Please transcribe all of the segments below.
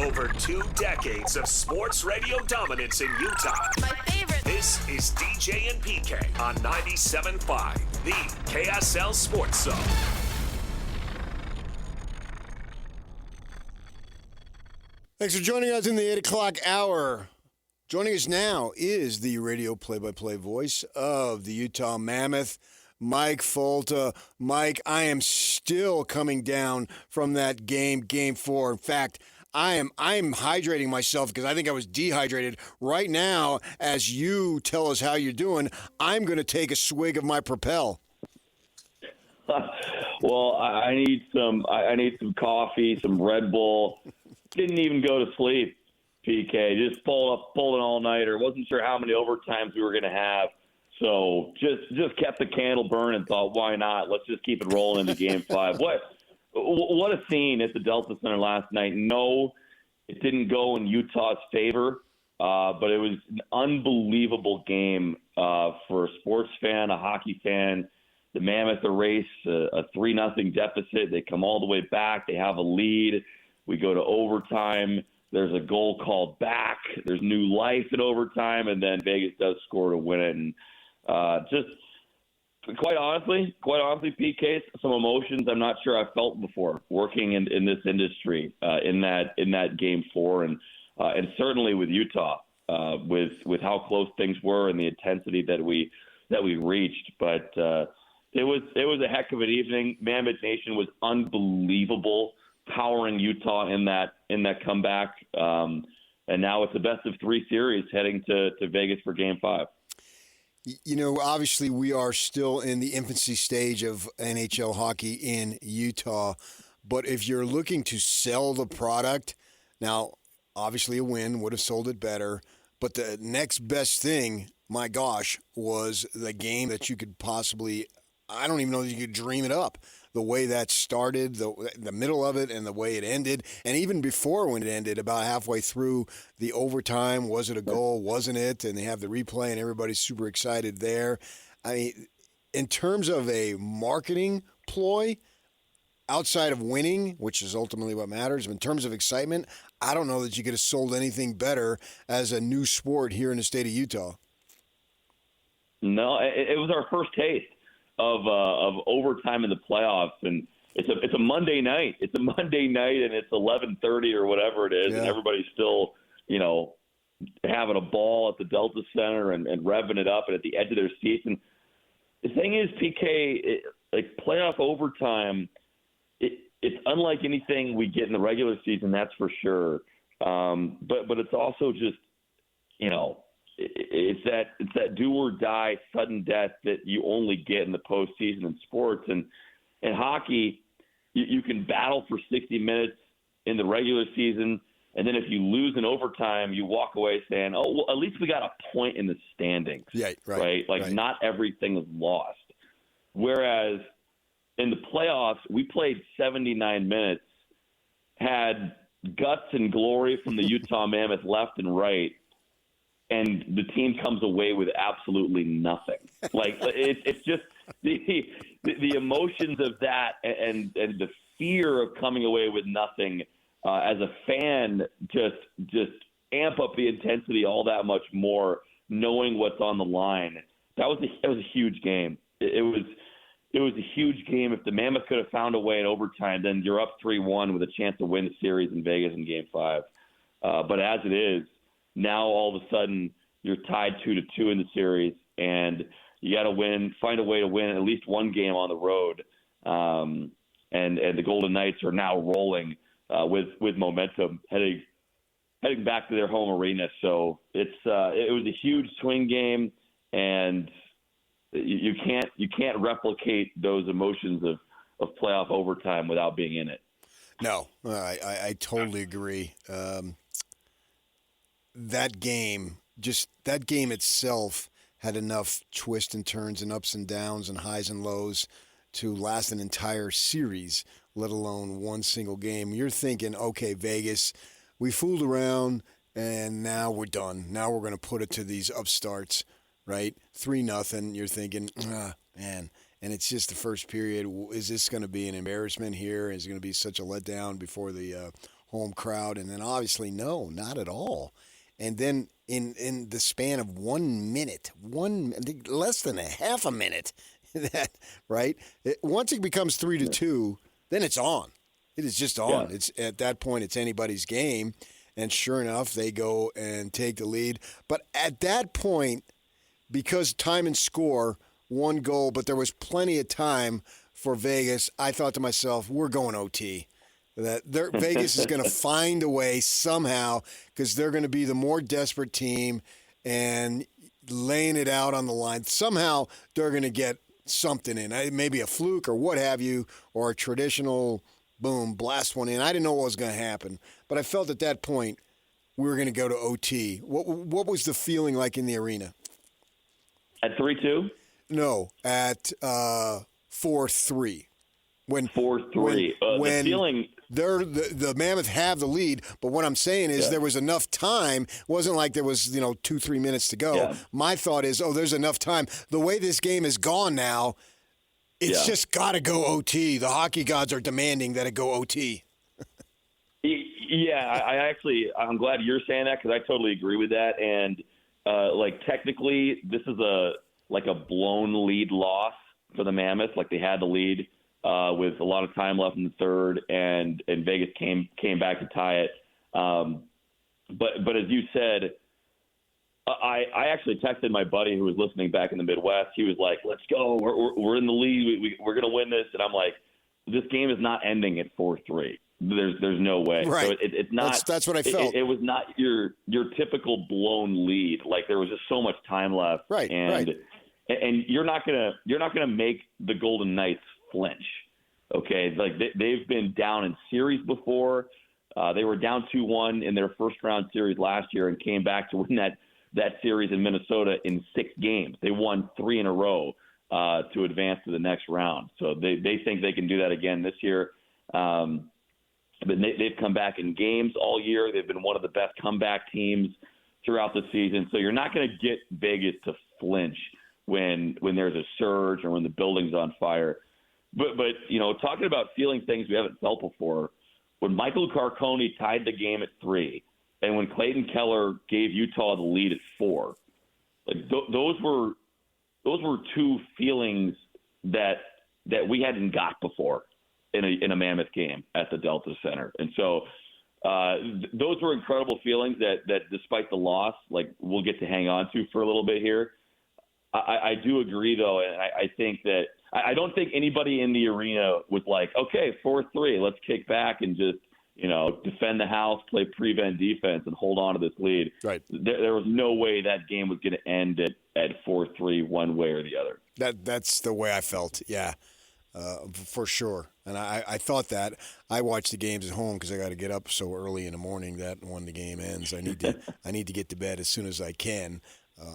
Over 2 decades of sports radio dominance in Utah. My favorite. This is DJ and PK on 97.5, the KSL Sports Zone. Thanks for joining us in the 8 o'clock hour. Joining us now is the radio play-by-play voice of the Utah Mammoth, Mike Folta. Mike, I am still coming down from that game 4. In fact, I'm hydrating myself because I think I was dehydrated. Right now, as you tell us how you're doing, I'm going to take a swig of my Propel. Well, I need some coffee, some Red Bull. Didn't even go to sleep, PK. Just pulled an all-nighter. Wasn't sure how many overtimes we were going to have. So just kept the candle burning. Thought, why not? Let's just keep it rolling into Game 5. What a scene at the Delta Center last night. No, it didn't go in Utah's favor, but it was an unbelievable game for a sports fan, a hockey fan. The Mammoth erase a 3-0 deficit. They come all the way back. They have a lead. We go to overtime. There's a goal called back. There's new life in overtime, and then Vegas does score to win it. And just quite honestly, PK, some emotions I'm not sure I've felt before working in this industry in that Game 4, and certainly with Utah, with how close things were and the intensity that we reached. But it was a heck of an evening. Mammoth Nation was unbelievable, powering Utah in that comeback, and now it's a best-of-3 series heading to Vegas for Game 5. You know, obviously we are still in the infancy stage of NHL hockey in Utah, but if you're looking to sell the product, now obviously a win would have sold it better, but the next best thing, my gosh, was the game that you could possibly, I don't even know that you could dream it up. The way that started, the middle of it, and the way it ended, and even before when it ended, about halfway through the overtime, was it a goal, wasn't it? And they have the replay, and everybody's super excited there. I mean, in terms of a marketing ploy, outside of winning, which is ultimately what matters, in terms of excitement, I don't know that you could have sold anything better as a new sport here in the state of Utah. No, it was our first taste of overtime in the playoffs, and it's a Monday night. It's a Monday night, and it's 11:30 or whatever it is, and everybody's still, having a ball at the Delta Center and revving it up and at the edge of their seats. And the thing is, PK, like playoff overtime, it's unlike anything we get in the regular season, that's for sure. But it's also just, it's that do or die sudden death that you only get in the postseason in sports. And in hockey, you can battle for 60 minutes in the regular season, and then if you lose in overtime, you walk away saying, "Oh, well, at least we got a point in the standings." Yeah, right. Like not everything is lost. Whereas in the playoffs, we played 79 minutes, had guts and glory from the Utah Mammoth left and right, and the team comes away with absolutely nothing. Like it's just the emotions of that and the fear of coming away with nothing as a fan just amp up the intensity all that much more, knowing what's on the line. That was a huge game. It was a huge game. If the Mammoth could have found a way in overtime, then you're up 3-1 with a chance to win the series in Vegas in Game 5. But as it is, now all of a sudden you're tied 2-2 in the series, and you got to find a way to win at least one game on the road. And the Golden Knights are now rolling with momentum heading back to their home arena. So it was a huge swing game, and you can't replicate those emotions of playoff overtime without being in it. No, I totally agree. That game itself had enough twists and turns and ups and downs and highs and lows to last an entire series, let alone one single game. You're thinking, okay, Vegas, we fooled around, and now we're done. Now we're going to put it to these upstarts, right? 3-0. You're thinking, man. And it's just the first period. Is this going to be an embarrassment here? Is it going to be such a letdown before the home crowd, and then obviously no, not at all. And then in the span of 1 minute, less than a half a minute, that right. Once it becomes 3-2, then it's on. It is just on. Yeah. It's at that point, it's anybody's game, and sure enough, they go and take the lead. But at that point, because time and score, 1 goal, but there was plenty of time for Vegas. I thought to myself, we're going OT. Vegas is going to find a way somehow because they're going to be the more desperate team and laying it out on the line. Somehow they're going to get something in, maybe a fluke or what have you, or a traditional boom, blast one in. I didn't know what was going to happen, but I felt at that point we were going to go to OT. What was the feeling like in the arena? At 3-2? No, at 4-3. When 4-3. The feeling. The Mammoth have the lead, but what I'm saying is there was enough time. It wasn't like there was 2-3 minutes to go. Yeah. My thought is, there's enough time. The way this game is gone now, it's just got to go OT. The hockey gods are demanding that it go OT. Yeah, I'm glad you're saying that because I totally agree with that. And technically, this is a blown lead loss for the Mammoth. Like they had the lead with a lot of time left in the third, and Vegas came back to tie it. But as you said, I actually texted my buddy who was listening back in the Midwest. He was like, "Let's go! We're in the lead. We're going to win this." And I'm like, "This game is not ending at 4-3. There's no way." Right. So it's not. That's what I felt. It was not your typical blown lead. Like there was just so much time left. Right. And you're not gonna make the Golden Knights flinch. Okay. Like they've been down in series before. They were down 2-1 in their first round series last year and came back to win that series in Minnesota in 6 games. They won 3 in a row to advance to the next round. So they think they can do that again this year. But they've come back in games all year. They've been one of the best comeback teams throughout the season. So you're not going to get Vegas to flinch when there's a surge or when the building's on fire. But talking about feeling things we haven't felt before, when Michael Carcone tied the game at 3, and when Clayton Keller gave Utah the lead at 4, those were 2 feelings that we hadn't got before in a Mammoth game at the Delta Center. And so those were incredible feelings that despite the loss, we'll get to hang on to for a little bit here. I do agree, though, and I think that I don't think anybody in the arena was like, okay, 4-3, let's kick back and just, defend the house, play prevent defense, and hold on to this lead. Right. There was no way that game was going to end at 4-3 one way or the other. That's the way I felt, yeah, for sure. And I thought that. I watch the games at home because I got to get up so early in the morning that when the game ends, I need to get to bed as soon as I can.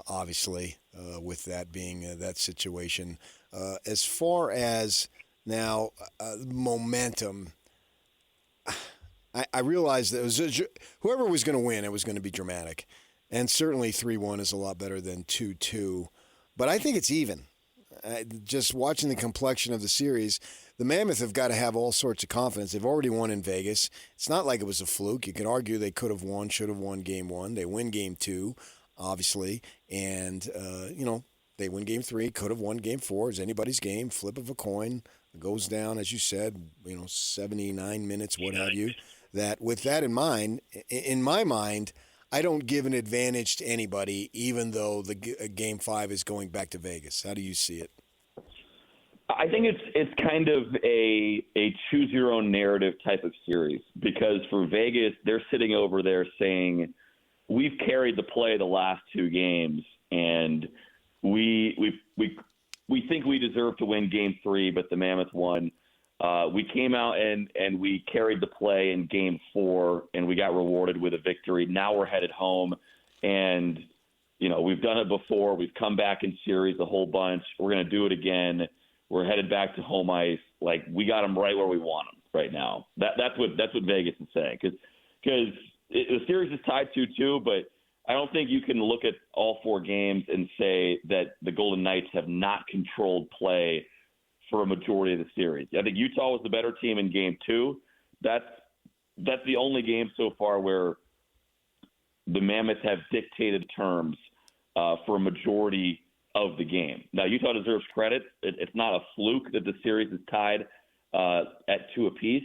Obviously, with that being that situation. As far as now momentum, I realized that it was whoever was going to win, it was going to be dramatic. And certainly 3-1 is a lot better than 2-2. But I think it's even. Just watching the complexion of the series, the Mammoth have got to have all sorts of confidence. They've already won in Vegas. It's not like it was a fluke. You could argue they could have won, should have won Game 1. They win Game 2. Obviously, and they win Game 3, could have won Game 4. It's anybody's game, flip of a coin, goes down, as you said, 79 minutes, what have you. That with that in mind, in my mind, I don't give an advantage to anybody, even though the Game 5 is going back to Vegas. How do you see it? I think it's kind of a choose your own narrative type of series because for Vegas, they're sitting over there saying, we've carried the play the last 2 games, and we think we deserve to win Game 3, but the Mammoth won. We came out and we carried the play in Game 4, and we got rewarded with a victory. Now we're headed home, and we've done it before. We've come back in series a whole bunch. We're going to do it again. We're headed back to home ice. Like we got them right where we want them right now. That's what Vegas is saying because. The series is tied 2-2, but I don't think you can look at all 4 games and say that the Golden Knights have not controlled play for a majority of the series. I think Utah was the better team in Game 2. That's that's the only game so far where the Mammoths have dictated terms for a majority of the game. Now, Utah deserves credit. It's not a fluke that the series is tied at 2 apiece,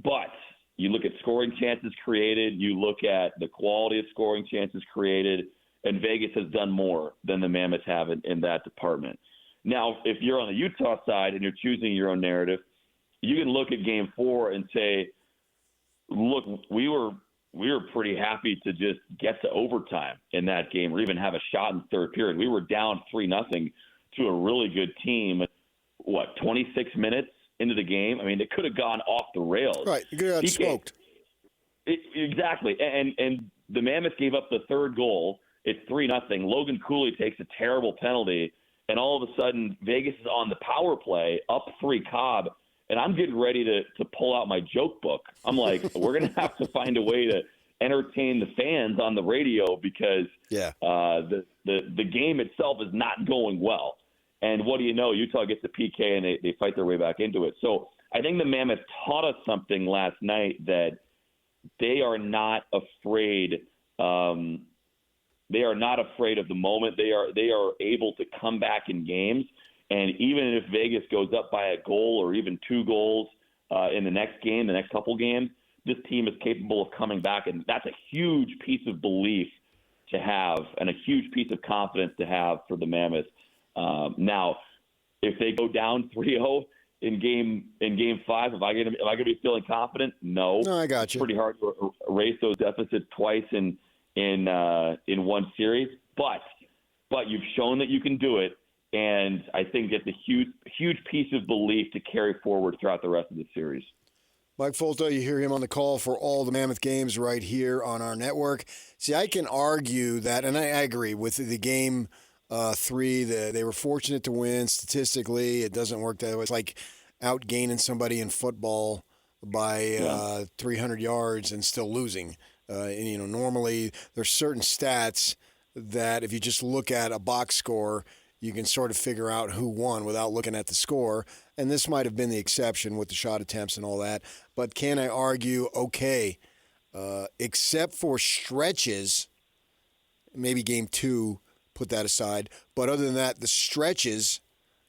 but you look at scoring chances created, you look at the quality of scoring chances created, and Vegas has done more than the Mammoths have in that department. Now, if you're on the Utah side and you're choosing your own narrative, you can look at Game 4 and say, look, we were pretty happy to just get to overtime in that game or even have a shot in the third period. We were down 3-0 to a really good team, 26 minutes into the game? I mean, it could have gone off the rails. Right. You could have got smoked. Exactly. And the Mammoths gave up the third goal. It's 3-0. Logan Cooley takes a terrible penalty, and all of a sudden Vegas is on the power play, up 3 Cobb, and I'm getting ready to pull out my joke book. I'm like, we're going to have to find a way to entertain the fans on the radio because the game itself is not going well. And what do you know? Utah gets a PK and they fight their way back into it. So I think the Mammoths taught us something last night that they are not afraid. They are not afraid of the moment. They are able to come back in games. And even if Vegas goes up by a goal or even 2 goals in the next game, the next couple games, this team is capable of coming back. And that's a huge piece of belief to have and a huge piece of confidence to have for the Mammoths. Now, if they go down 3-0 in game 5, am I gonna be feeling confident? No, I got you. It's pretty hard to erase those deficits twice in one series, but you've shown that you can do it, and I think it's a huge piece of belief to carry forward throughout the rest of the series. Mike Folta, you hear him on the call for all the Mammoth games right here on our network. See, I can argue that, and I agree with the game 3. They were fortunate to win. Statistically, it doesn't work that way. It's like outgaining somebody in football by 300 yards and still losing. And normally there's certain stats that if you just look at a box score, you can sort of figure out who won without looking at the score. And this might have been the exception with the shot attempts and all that. But can I argue, okay, except for stretches, maybe game 2, put that aside. But other than that, the stretches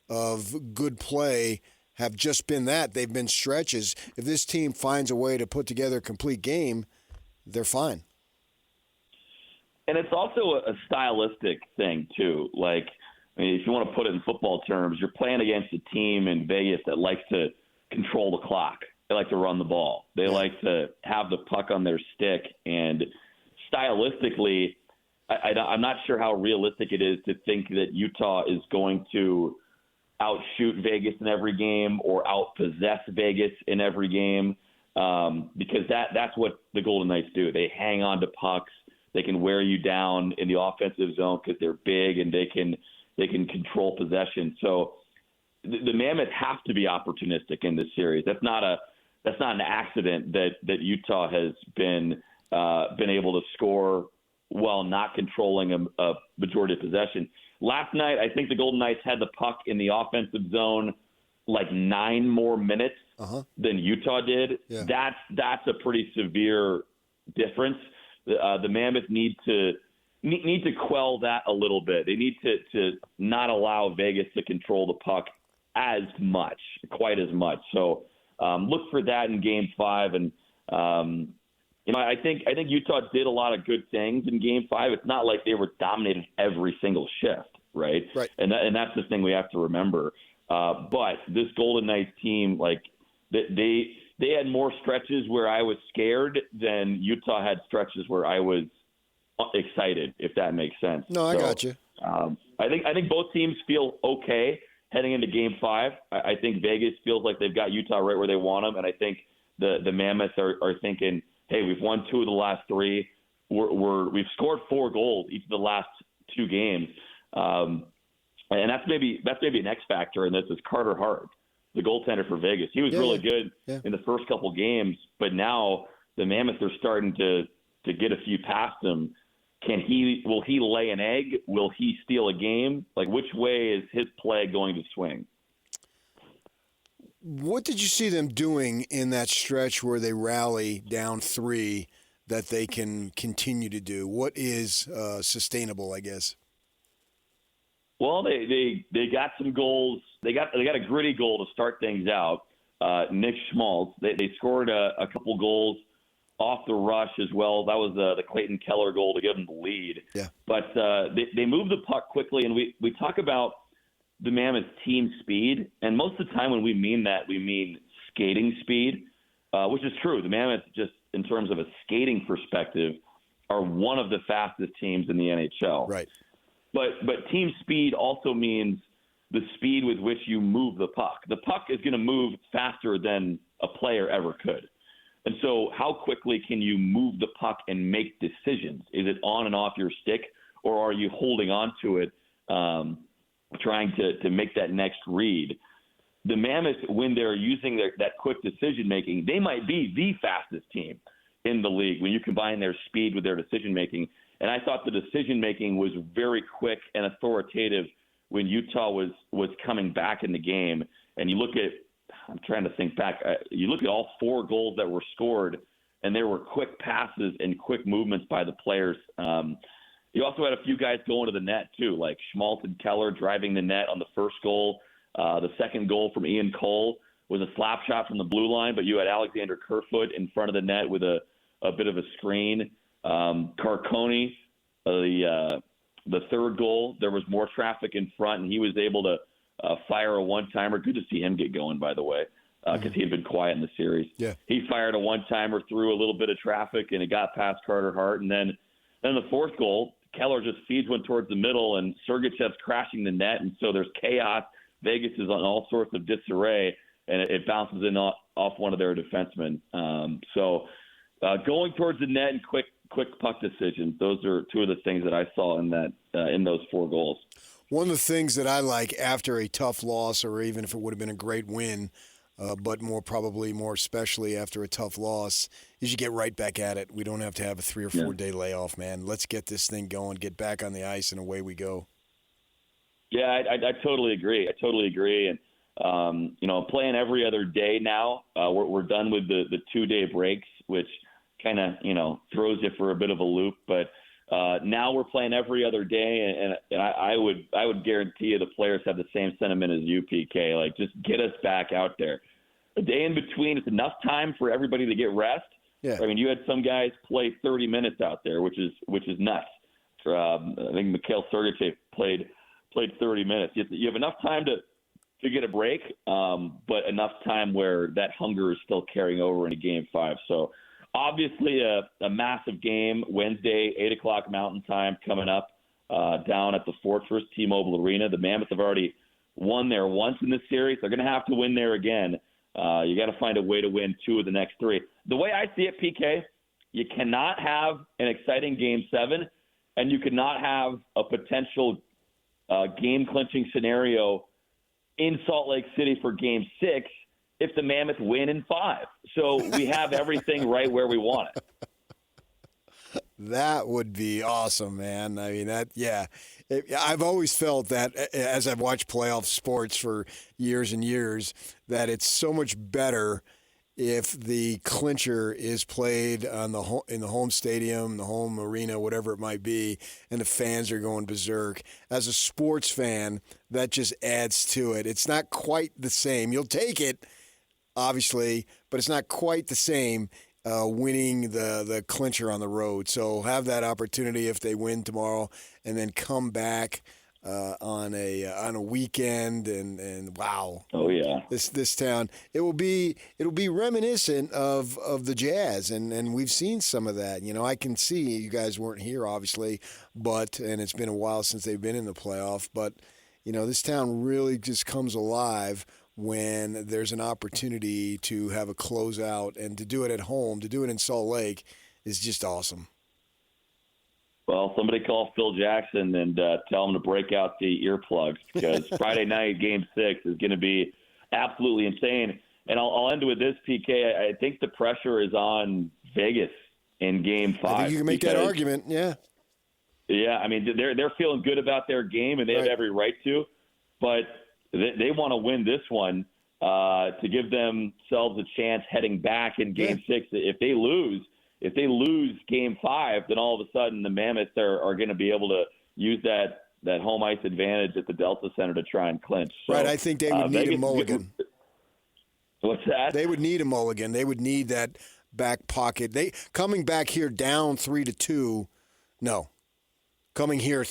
of good play have just been that. They've been stretches. If this team finds a way to put together a complete game, they're fine. And it's also a stylistic thing, too. Like, I mean, if you want to put it in football terms, you're playing against a team in Vegas that likes to control the clock. They like to run the ball. They like to have the puck on their stick. And stylistically, I'm not sure how realistic it is to think that Utah is going to outshoot Vegas in every game or outpossess Vegas in every game because that's what the Golden Knights do. They hang on to pucks. They can wear you down in the offensive zone because they're big and they can control possession. So the Mammoths have to be opportunistic in this series. That's not an accident that Utah has been able to score while not controlling a majority of possession. Last night, I think the Golden Knights had the puck in the offensive zone like 9 more minutes than Utah did. Yeah. That's a pretty severe difference. The Mammoths need to quell that a little bit. They need to not allow Vegas to control the puck quite as much. So look for that in Game 5. And I think Utah did a lot of good things in Game 5. It's not like they were dominating every single shift, right? Right. And that's the thing we have to remember. But this Golden Knights team, like they had more stretches where I was scared than Utah had stretches where I was excited, if that makes sense. No, I got you. I think both teams feel okay heading into Game 5. I think Vegas feels like they've got Utah right where they want them, and I think the Mammoths are thinking, hey, we've won 2 of the last 3. We've scored 4 goals each of the last 2 games, and that's maybe an X factor in this is Carter Hart, the goaltender for Vegas. He was really good in the first couple games, but now the Mammoths are starting to get a few past him. Will he lay an egg? Will he steal a game? Like, which way is his play going to swing? What did you see them doing in that stretch where they rally down 3 that they can continue to do? What is sustainable, I guess? Well, they got some goals. They got a gritty goal to start things out. Nick Schmaltz. They scored a couple goals off the rush as well. That was the Clayton Keller goal to give them the lead. Yeah. But they moved the puck quickly, and we talk about the Mammoth team speed, and most of the time when we mean that, we mean skating speed, which is true. The Mammoth, just in terms of a skating perspective, are one of the fastest teams in the NHL. Right. But team speed also means the speed with which you move the puck. The puck is going to move faster than a player ever could. And so how quickly can you move the puck and make decisions? Is it on and off your stick, or are you holding on to it, trying to make that next read? The Mammoth, when they're using that quick decision-making, they might be the fastest team in the league when you combine their speed with their decision-making. And I thought the decision-making was very quick and authoritative when Utah was coming back in the game. And you look at, I'm trying to think back, you look at all 4 goals that were scored, and there were quick passes and quick movements by the players. You also had a few guys going to the net, too, like Schmaltz and Keller driving the net on the first goal. The second goal from Ian Cole was a slap shot from the blue line, but you had Alexander Kerfoot in front of the net with a bit of a screen. Carcone, the third goal, there was more traffic in front, and he was able to fire a one-timer. Good to see him get going, by the way, because he had been quiet in the series. Yeah. He fired a one-timer through a little bit of traffic, and it got past Carter Hart. And then the fourth goal, Keller just feeds one towards the middle, and Sergachev's crashing the net, and so there's chaos. Vegas is on all sorts of disarray, and it bounces in off one of their defensemen. So going towards the net and quick puck decisions, those are two of the things that I saw in those 4 goals. One of the things that I like after a tough loss, or even if it would have been a great win, but more especially after a tough loss, is you get right back at it. We don't have to have a 3 or 4 day layoff, man. Let's get this thing going, get back on the ice, and away we go. Yeah, I totally agree. And, playing every other day now, we're done with the 2-day breaks, which kind of, throws you for a bit of a loop. But now we're playing every other day, and I would guarantee you the players have the same sentiment as you, PK. Like, just get us back out there. A day in between, it's enough time for everybody to get rest. Yeah. I mean, you had some guys play 30 minutes out there, which is nuts. I think Mikhail Sergachev played 30 minutes. You have enough time to get a break, but enough time where that hunger is still carrying over into Game 5. So obviously a massive game Wednesday, 8 o'clock Mountain Time coming up down at the Fortress, T-Mobile Arena. The Mammoth have already won there once in this series. They're going to have to win there again. You got to find a way to win 2 of the next 3. The way I see it, PK, you cannot have an exciting Game 7, and you cannot have a potential game-clinching scenario in Salt Lake City for Game 6 if the Mammoth win in 5. So we have everything right where we want it. That would be awesome, man. I mean, I've always felt that, as I've watched playoff sports for years and years, that it's so much better if the clincher is played in the home stadium, the home arena, whatever it might be, and the fans are going berserk. As a sports fan, that just adds to it. It's not quite the same. You'll take it, obviously, but it's not quite the same winning the clincher on the road. So have that opportunity if they win tomorrow, and then come back on a weekend and wow. Oh yeah. This town, it'll be reminiscent of the Jazz, and we've seen some of that. I can see you guys weren't here obviously, and it's been a while since they've been in the playoff, but this town really just comes alive when there's an opportunity to have a closeout, and to do it at home, to do it in Salt Lake is just awesome. Well, somebody call Phil Jackson and tell him to break out the earplugs, because Friday night, Game 6 is going to be absolutely insane. And I'll end with this, PK. I think the pressure is on Vegas in Game 5. I think you can make that argument, yeah. Yeah, I mean, they're feeling good about their game, and they have every right to. But they want to win this one to give themselves a chance heading back in Game 6. If they lose Game 5, then all of a sudden the Mammoths are going to be able to use that home ice advantage at the Delta Center to try and clinch. So, right, I think they would need a mulligan. What's that? They would need a mulligan. They would need that back pocket. Coming back here down 3-2. No, coming here up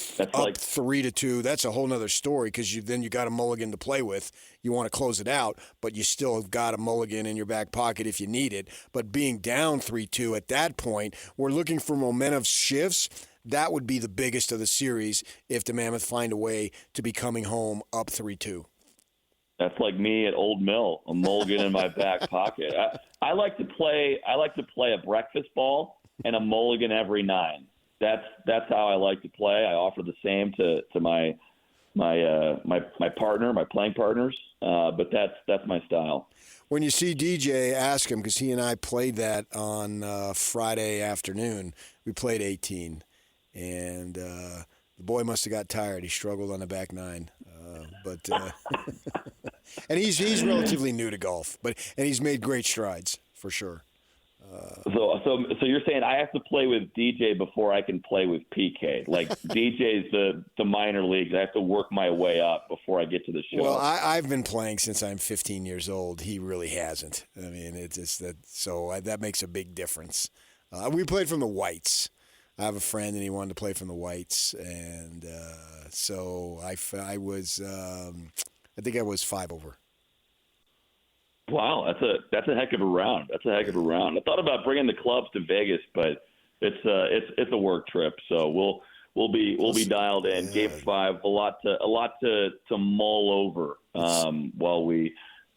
3-2. That's a whole nother story because then you got a mulligan to play with. You want to close it out, but you still have got a mulligan in your back pocket if you need it. But being down 3-2 at that point, we're looking for momentum shifts. That would be the biggest of the series if the Mammoth find a way to be coming home up 3-2. That's like me at Old Mill, a mulligan in my back pocket. I like to play a breakfast ball and a mulligan every 9. That's how I like to play. I offer the same to my partner, my playing partners. But that's my style. When you see DJ, ask him, because he and I played that on Friday afternoon. We played 18, and the boy must have got tired. He struggled on the back 9. And he's relatively new to golf, and he's made great strides for sure. So you're saying I have to play with DJ before I can play with PK? Like DJ's the minor leagues. I have to work my way up before I get to the show. Well, I've been playing since I'm 15 years old. He really hasn't. I mean, it's just that. So that makes a big difference. We played from the Whites. I have a friend, and he wanted to play from the Whites, and so I was. I think I was 5 over. Wow, that's a heck of a round. I thought about bringing the clubs to Vegas, but it's a work trip, so we'll be dialed in. Game 5, a lot to mull over while we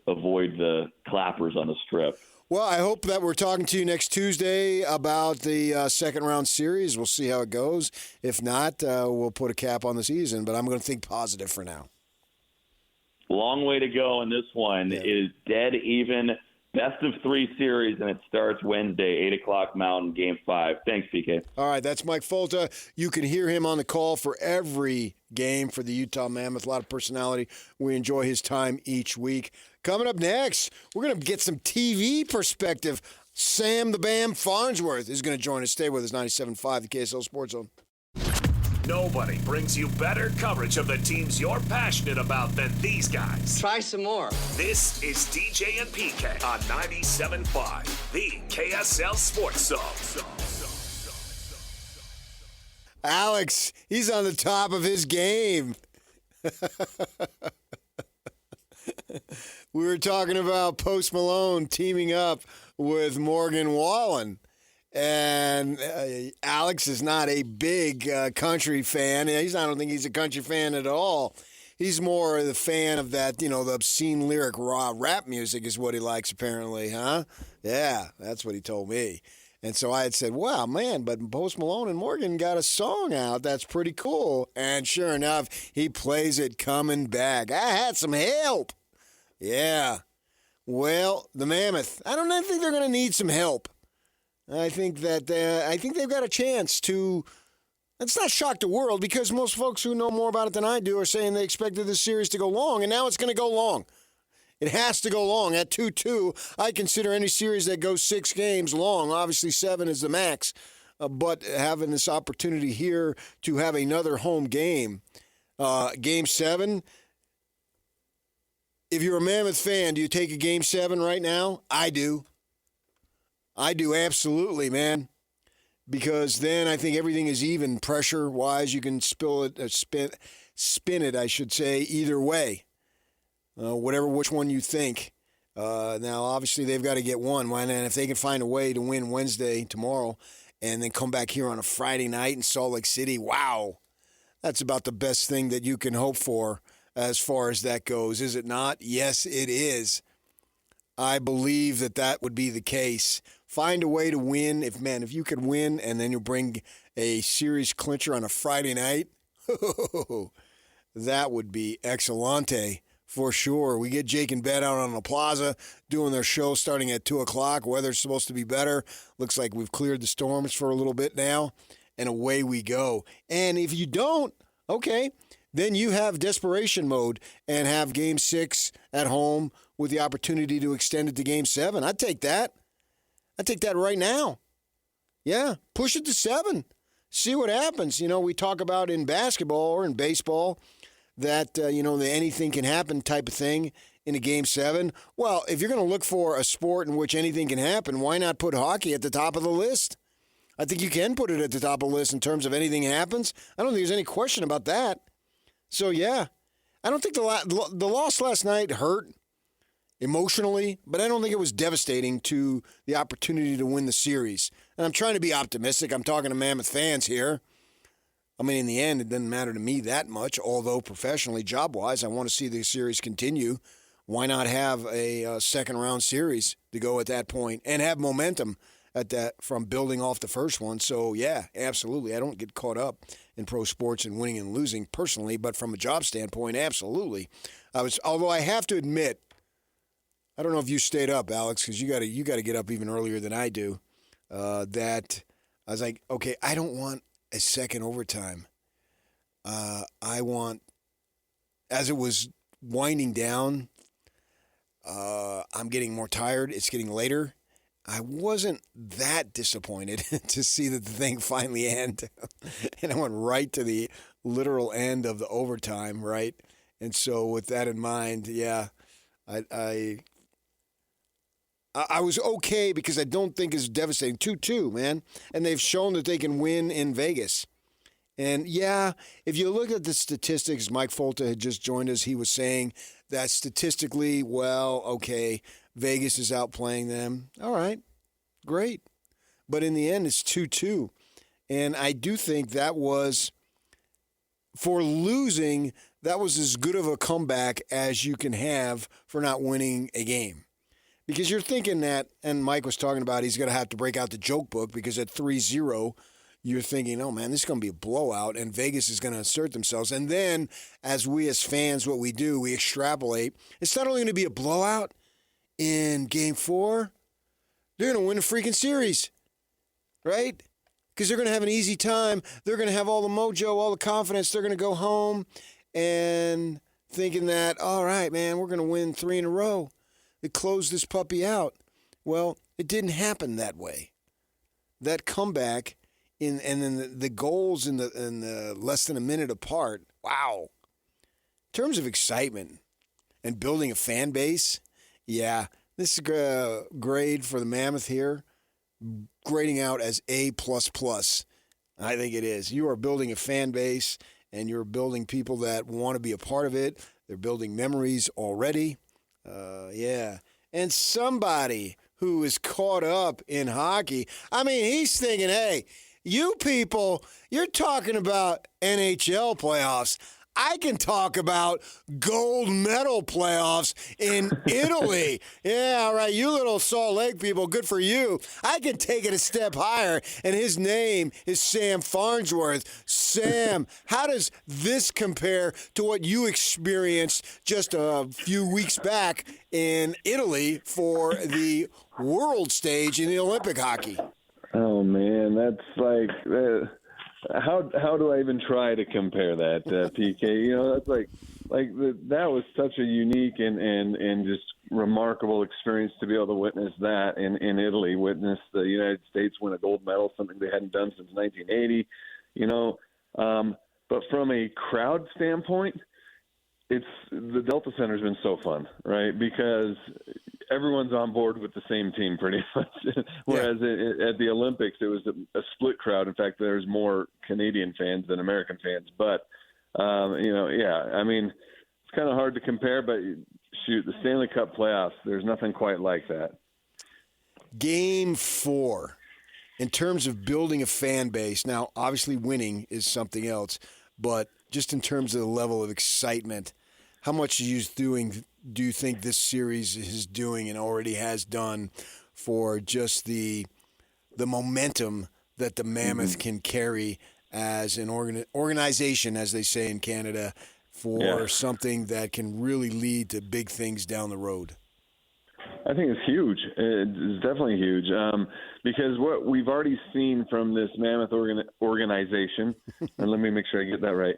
avoid the clappers on the strip. Well, I hope that we're talking to you next Tuesday about the second round series. We'll see how it goes. If not, we'll put a cap on the season. But I'm going to think positive for now. Long way to go in this one. Yeah. It is dead even. Best of 3 series, and it starts Wednesday, 8 o'clock Mountain, Game 5. Thanks, PK. All right, that's Mike Folta. You can hear him on the call for every game for the Utah Mammoth. A lot of personality. We enjoy his time each week. Coming up next, we're going to get some TV perspective. Sam the Bam Farnsworth is going to join us. Stay with us, 97.5, the KSL Sports Zone. Nobody brings you better coverage of the teams you're passionate about than these guys. Try some more. This is DJ and PK on 97.5, the KSL Sports Zone. Alex, he's on the top of his game. We were talking about Post Malone teaming up with Morgan Wallen. And Alex is not a big country fan. I don't think he's a country fan at all. He's more the fan of that, the obscene lyric raw rap music is what he likes apparently, huh? Yeah, that's what he told me. And so I had said, wow, man, but Post Malone and Morgan got a song out. That's pretty cool. And sure enough, he plays it coming back. I had some help. Yeah. Well, the Mammoth, I think they're going to need some help. I think that they've got a chance to. Let's not shock the world because most folks who know more about it than I do are saying they expected this series to go long, and now it's going to go long. It has to go long. At 2-2, I consider any series that goes 6 games long. Obviously, 7 is the max. But having this opportunity here to have another home game, Game 7, if you're a Mammoth fan, do you take a Game 7 right now? I do. I do, absolutely, man. Because then I think everything is even pressure-wise. You can spin it, I should say, either way. Which one you think. Now, obviously, they've got to get one. And if they can find a way to win Wednesday, tomorrow, and then come back here on a Friday night in Salt Lake City, wow. That's about the best thing that you can hope for as far as that goes. Is it not? Yes, it is. I believe that would be the case. Find a way to win. If you could win and then you bring a series clincher on a Friday night, that would be excellente for sure. We get Jake and Ben out on the plaza doing their show starting at 2 o'clock. Weather's supposed to be better. Looks like we've cleared the storms for a little bit now, and away we go. And if you don't, okay, then you have desperation mode and have Game 6 at home with the opportunity to extend it to Game 7. I'd take that. I'd take that right now. Yeah, push it to 7. See what happens. We talk about in basketball or in baseball that, the anything can happen type of thing in a Game 7. Well, if you're going to look for a sport in which anything can happen, why not put hockey at the top of the list? I think you can put it at the top of the list in terms of anything happens. I don't think there's any question about that. So, yeah, I don't think the loss last night hurt emotionally, but I don't think it was devastating to the opportunity to win the series. And I'm trying to be optimistic. I'm talking to Mammoth fans here. I mean, in the end, it doesn't matter to me that much, although professionally, job-wise, I want to see the series continue. Why not have a second-round series to go at that point and have momentum at that from building off the first one? So, yeah, absolutely. I don't get caught up in pro sports and winning and losing personally, but from a job standpoint, absolutely. Although I have to admit, I don't know if you stayed up, Alex, because you got to get up even earlier than I do. That I was like, okay, I don't want a second overtime. I want, as it was winding down, I'm getting more tired. It's getting later. I wasn't that disappointed to see that the thing finally end. And I went right to the literal end of the overtime, right? And so with that in mind, yeah, I was okay because I don't think it's devastating. 2-2, man. And they've shown that they can win in Vegas. And, yeah, if you look at the statistics, Mike Folta had just joined us. He was saying that statistically, well, okay, Vegas is outplaying them. All right, great. But in the end, it's 2-2. And I do think that was, for losing, that was as good of a comeback as you can have for not winning a game. Because you're thinking that, and Mike was talking about he's going to have to break out the joke book because at 3-0, you're thinking, oh, man, this is going to be a blowout, and Vegas is going to assert themselves. And then, as we as fans, what we do, we extrapolate. It's not only going to be a blowout in Game 4, they're going to win a freaking series, right? Because they're going to have an easy time. They're going to have all the mojo, all the confidence. They're going to go home and thinking that, all right, man, we're going to win 3 in a row. It closed this puppy out. Well, it didn't happen that way. That comeback, and then the goals in the less than a minute apart, wow. In terms of excitement and building a fan base, yeah, this is a grade for the Mammoth here, grading out as A++. I think it is. You are building a fan base, and you're building people that want to be a part of it. They're building memories already. Yeah. And somebody who is caught up in hockey, I mean, he's thinking, hey, you people, you're talking about NHL playoffs. I can talk about gold medal playoffs in Italy. Yeah, all right, you little Salt Lake people, good for you. I can take it a step higher, and his name is Sam Farnsworth. Sam, how does this compare to what you experienced just a few weeks back in Italy for the world stage in the Olympic hockey? Oh, man, that's like how do I even try to compare that, PK? That's that was such a unique and just remarkable experience to be able to witness that in Italy, witness the United States win a gold medal, something they hadn't done since 1980. But from a crowd standpoint, the Delta Center's been so fun, right? Because everyone's on board with the same team pretty much. Whereas at the Olympics, it was a split crowd. In fact, there's more Canadian fans than American fans. But, I mean, it's kind of hard to compare, but shoot, the Stanley Cup playoffs, there's nothing quite like that. Game 4, in terms of building a fan base, now obviously winning is something else, but just in terms of the level of excitement, how much do you think this series is doing and already has done for just the momentum that the Mammoth can carry as an organization, as they say in Canada, for something that can really lead to big things down the road? I think it's huge. It's definitely huge because what we've already seen from this Mammoth organization, and let me make sure I get that right,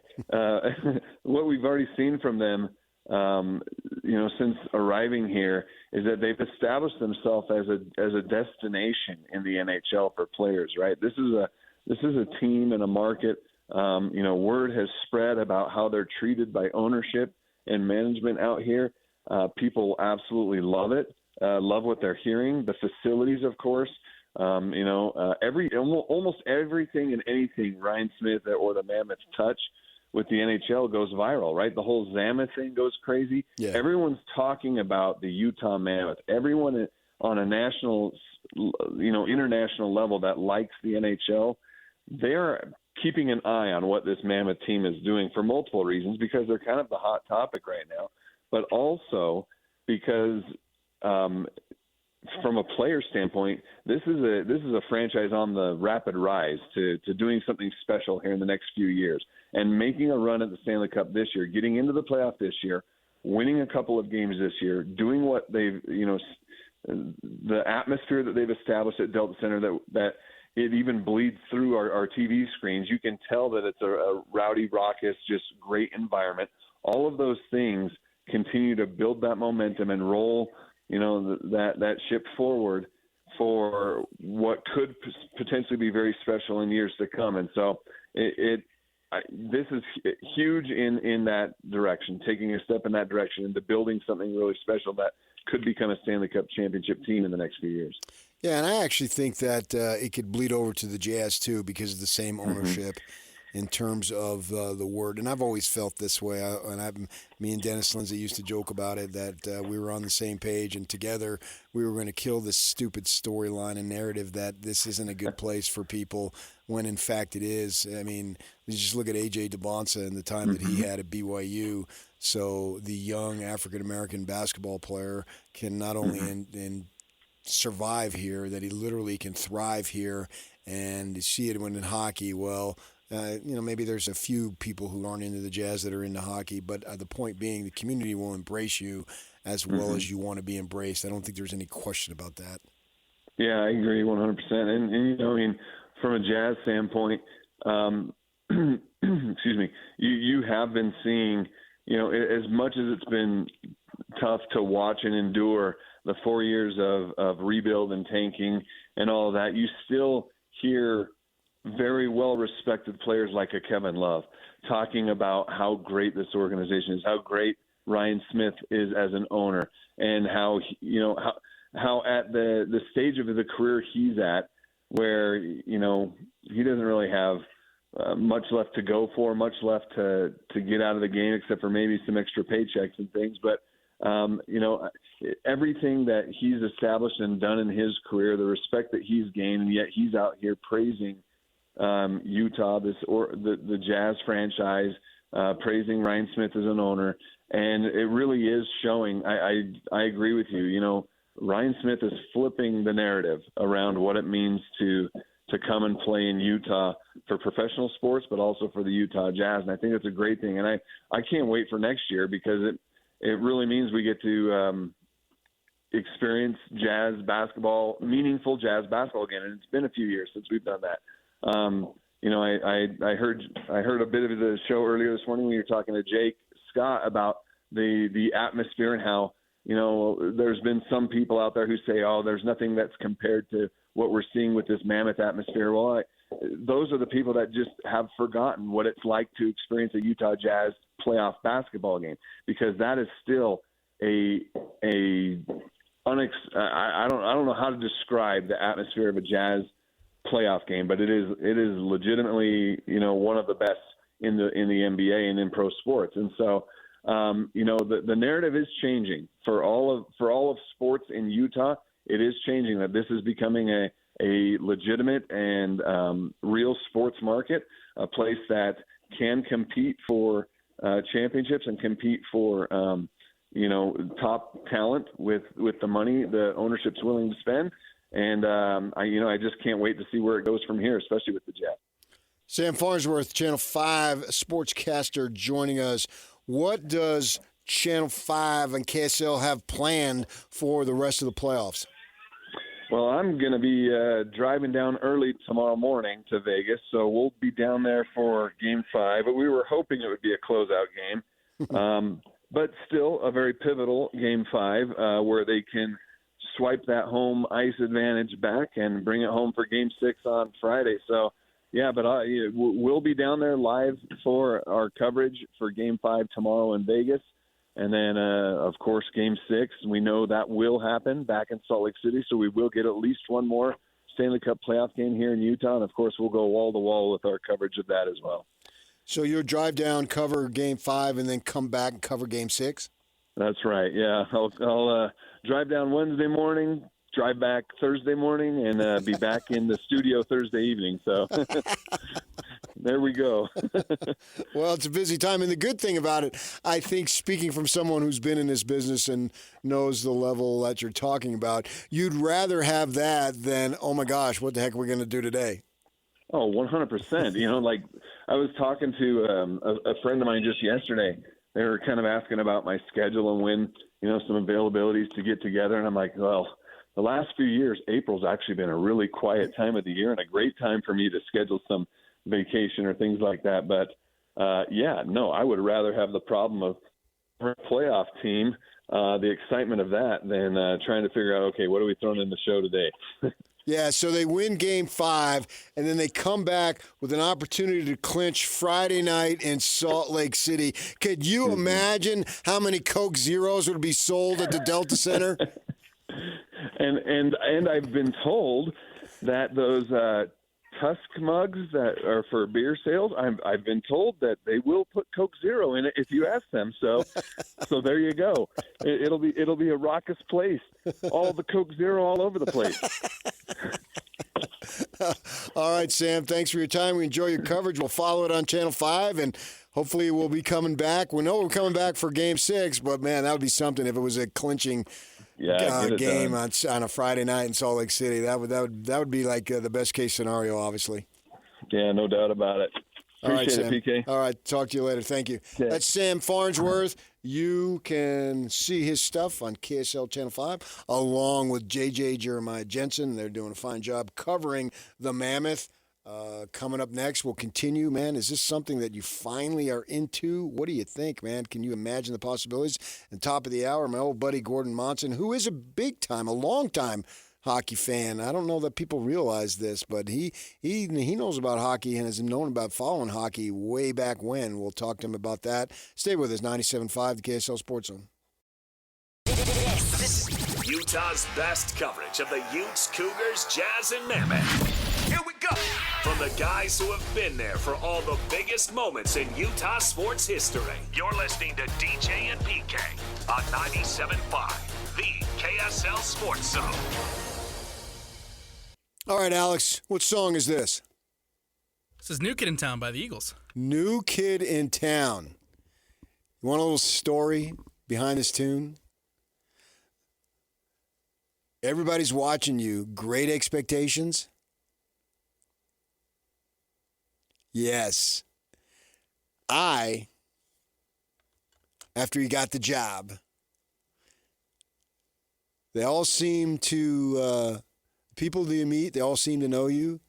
what we've already seen from them since arriving here, is that they've established themselves as a destination in the NHL for players. Right. This is a team and a market. Word has spread about how they're treated by ownership and management out here. People absolutely love it. Love what they're hearing. The facilities, of course. Almost everything and anything Ryan Smith or the Mammoth touch with the NHL goes viral, right? The whole Zama thing goes crazy. Yeah. Everyone's talking about the Utah Mammoth. Everyone on a national, international level that likes the NHL, they're keeping an eye on what this Mammoth team is doing for multiple reasons, because they're kind of the hot topic right now, but also because from a player standpoint, this is a franchise on the rapid rise to doing something special here in the next few years, and making a run at the Stanley Cup this year, getting into the playoff this year, winning a couple of games this year, doing what they've, the atmosphere that they've established at Delta Center that it even bleeds through our TV screens. You can tell that it's a rowdy, raucous, just great environment. All of those things continue to build that momentum and roll that ship forward for what could potentially be very special in years to come. And so this is huge in that direction, taking a step in that direction into building something really special that could become a Stanley Cup championship team in the next few years. Yeah, and I actually think that it could bleed over to the Jazz too, because of the same ownership. In terms of the word. And I've always felt this way. Me and Dennis Lindsay used to joke about it, that we were on the same page, and together we were going to kill this stupid storyline and narrative that this isn't a good place for people, when in fact it is. I mean, you just look at A.J. DeBonsa and the time that he had at BYU. So the young African-American basketball player can not only survive here, that he literally can thrive here, and see it when in hockey. Well, maybe there's a few people who aren't into the Jazz that are into hockey, but the point being, the community will embrace you as well as you want to be embraced. I don't think there's any question about that. Yeah, I agree 100%. And from a Jazz standpoint, excuse me, you have been seeing, as much as it's been tough to watch and endure the 4 years of rebuild and tanking and all of that, you still hear very well-respected players like a Kevin Love talking about how great this organization is, how great Ryan Smith is as an owner, and how at the stage of the career he's at, where he doesn't really have much left to go for, much left to get out of the game, except for maybe some extra paychecks and things. But everything that he's established and done in his career, the respect that he's gained, and yet he's out here praising Utah, the Jazz franchise, praising Ryan Smith as an owner, and it really is showing. I agree with you. Ryan Smith is flipping the narrative around what it means to come and play in Utah for professional sports, but also for the Utah Jazz, and I think that's a great thing. And I can't wait for next year, because it really means we get to experience Jazz basketball, meaningful Jazz basketball again, and it's been a few years since we've done that. I heard a bit of the show earlier this morning when you were talking to Jake Scott about the atmosphere, and how there's been some people out there who say, oh, there's nothing that's compared to what we're seeing with this Mammoth atmosphere. Well, those are the people that just have forgotten what it's like to experience a Utah Jazz playoff basketball game, because that is still I don't know how to describe the atmosphere of a Jazz playoff game, but it is legitimately one of the best in the NBA and in pro sports. And so the narrative is changing for all of sports in Utah. It is changing, that this is becoming a legitimate and real sports market, a place that can compete for championships and compete for top talent with the money the ownership's willing to spend. And I just can't wait to see where it goes from here, especially with the Jazz. Sam Farnsworth, Channel 5 sportscaster, joining us. What does Channel 5 and KSL have planned for the rest of the playoffs? Well, I'm going to be driving down early tomorrow morning to Vegas, so we'll be down there for Game 5. But we were hoping it would be a closeout game. but still a very pivotal Game 5 where they can swipe that home ice advantage back and bring it home for Game 6 on Friday. So, yeah, but we'll be down there live for our coverage for Game 5 tomorrow in Vegas. And then, of course, Game 6, we know that will happen back in Salt Lake City, so we will get at least one more Stanley Cup playoff game here in Utah. And, of course, we'll go wall-to-wall with our coverage of that as well. So you'll drive down, cover Game 5, and then come back and cover Game 6? That's right, yeah. I'll drive down Wednesday morning, drive back Thursday morning, and be back in the studio Thursday evening. So there we go. Well, it's a busy time. And the good thing about it, I think, speaking from someone who's been in this business and knows the level that you're talking about, you'd rather have that than, oh, my gosh, what the heck are we going to do today? Oh, 100%. You know, like I was talking to a friend of mine just yesterday. They were kind of asking about my schedule and when, you know, some availabilities to get together. And I'm like, well, the last few years, April's actually been a really quiet time of the year and a great time for me to schedule some vacation or things like that. But, I would rather have the problem of a playoff team, the excitement of that, than trying to figure out, okay, what are we throwing in the show today? Yeah, so they win Game 5, and then they come back with an opportunity to clinch Friday night in Salt Lake City. Could you imagine how many Coke Zeros would be sold at the Delta Center? And I've been told that those Tusk mugs that are for beer sales, I've been told that they will put Coke Zero in it if you ask them. So there you go. It'll be a raucous place. All the Coke Zero all over the place. All right, Sam, thanks for your time. We enjoy your coverage. We'll follow it on Channel 5, and hopefully we'll be coming back. We know we're coming back for Game 6, but, man, that would be something if it was a clinching game on a Friday night in Salt Lake City. That would be like the best-case scenario, obviously. Yeah, no doubt about it. Appreciate it, PK. All right, talk to you later. Thank you. Okay. That's Sam Farnsworth. You can see his stuff on KSL Channel 5, along with JJ Jeremiah Jensen. They're doing a fine job covering the Mammoth. Coming up next, we'll continue, man. Is this something that you finally are into? What do you think, man? Can you imagine the possibilities? And top of the hour, my old buddy Gordon Monson, who is a long-time hockey fan. I don't know that people realize this, but he knows about hockey and has known about following hockey way back when. We'll talk to him about that. Stay with us, 97.5, the KSL Sports Zone. Utah's best coverage of the Utes, Cougars, Jazz, and Mammoth. Here we go. From the guys who have been there for all the biggest moments in Utah sports history. You're listening to DJ and PK on 97.5, the KSL Sports Zone. All right, Alex, what song is this? This is New Kid in Town by the Eagles. New Kid in Town. You want a little story behind this tune? Everybody's watching you. Great expectations? Yes. After he got the job, they all seem to, people that you meet, they all seem to know you.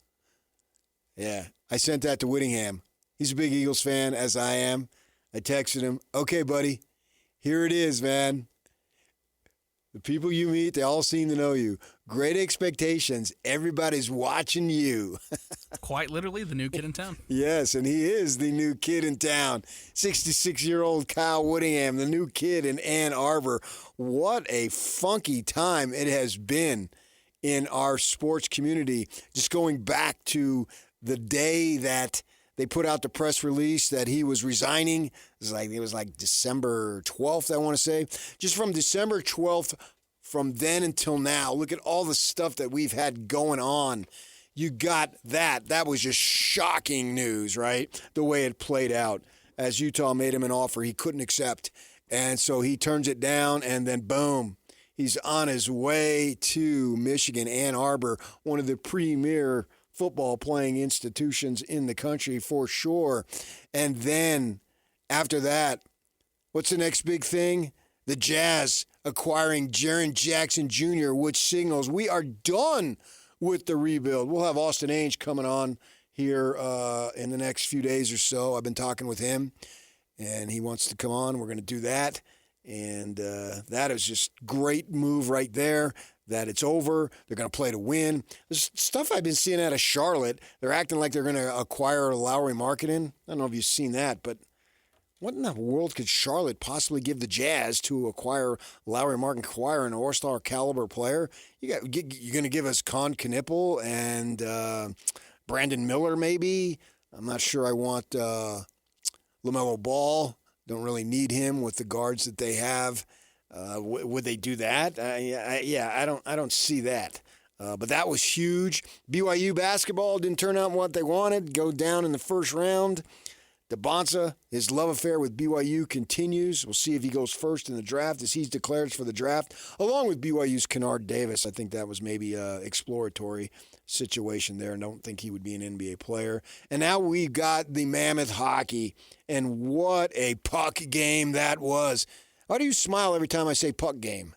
Yeah. I sent that to Whittingham. He's a big Eagles fan, as I am. I texted him, okay, buddy, here it is, man. The people you meet, they all seem to know you. Great expectations. Everybody's watching you. Quite literally the new kid in town. Yes, and he is the new kid in town. 66-year-old Kyle Whittingham, the new kid in Ann Arbor. What a funky time it has been in our sports community. Just going back to the day that they put out the press release that he was resigning. It was like December 12th, I want to say. Just from December 12th, from then until now, look at all the stuff that we've had going on. You got that. That was just shocking news, right? The way it played out. As Utah made him an offer he couldn't accept. And so he turns it down, and then boom, he's on his way to Michigan, Ann Arbor, one of the premier football playing institutions in the country for sure. And then after that, what's the next big thing? The Jazz acquiring Jaren Jackson Jr., which signals we are done with the rebuild. We'll have Austin Ainge coming on here in the next few days or so. I've been talking with him. and he wants to come on. We're going to do that. And that is just great move right there, that it's over. They're going to play to win. There's stuff I've been seeing out of Charlotte. They're acting like they're going to acquire Lowry Markkanen. I don't know if you've seen that, but what in the world could Charlotte possibly give the Jazz to acquire Lowry Markkanen, acquire an all-star caliber player? You're going to give us Con Knippel and Brandon Miller maybe? I'm not sure I want LaMelo Ball. Don't really need him with the guards that they have. Would they do that? I don't see that. But that was huge. BYU basketball didn't turn out what they wanted. Go down in the first round. DeBonsa, his love affair with BYU continues. We'll see if he goes first in the draft as he's declared for the draft, along with BYU's Kennard Davis. I think that was maybe an exploratory situation there. I don't think he would be an NBA player. And now we've got the Mammoth hockey, and what a puck game that was. Why do you smile every time I say puck game?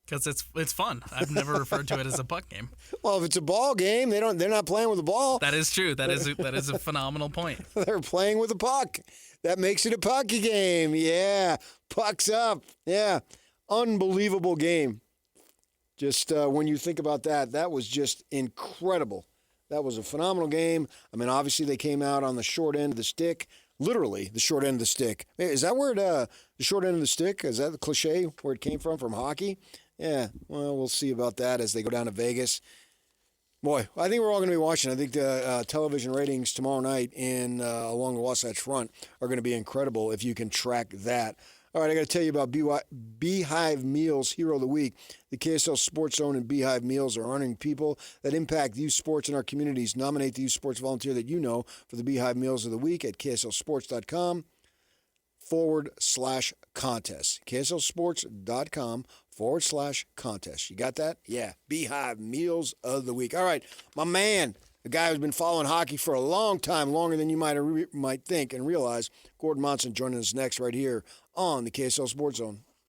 Because it's fun. I've never referred to it as a puck game. Well, if it's a ball game, they're not playing with a ball. That is true. That is a phenomenal point. They're playing with a puck. That makes it a pucky game. Yeah, pucks up. Yeah, unbelievable game. Just when you think about that, that was just incredible. That was a phenomenal game. I mean, obviously they came out on the short end of the stick. Literally, the short end of the stick. Is that where the short end of the stick, is that the cliche where it came from hockey? Yeah, well, we'll see about that as they go down to Vegas. Boy, I think we're all going to be watching. I think the television ratings tomorrow night along the Wasatch Front are going to be incredible if you can track that. All right, I got to tell you about Beehive Meals Hero of the Week. The KSL Sports Zone and Beehive Meals are honoring people that impact youth sports in our communities. Nominate the youth sports volunteer that you know for the Beehive Meals of the Week at KSLSports.com/contest. KSLSports.com/contest. You got that? Yeah. Beehive Meals of the Week. All right, my man, the guy who's been following hockey for a long time, longer than you might think and realize, Gordon Monson joining us next right here on the KSL Sports Zone.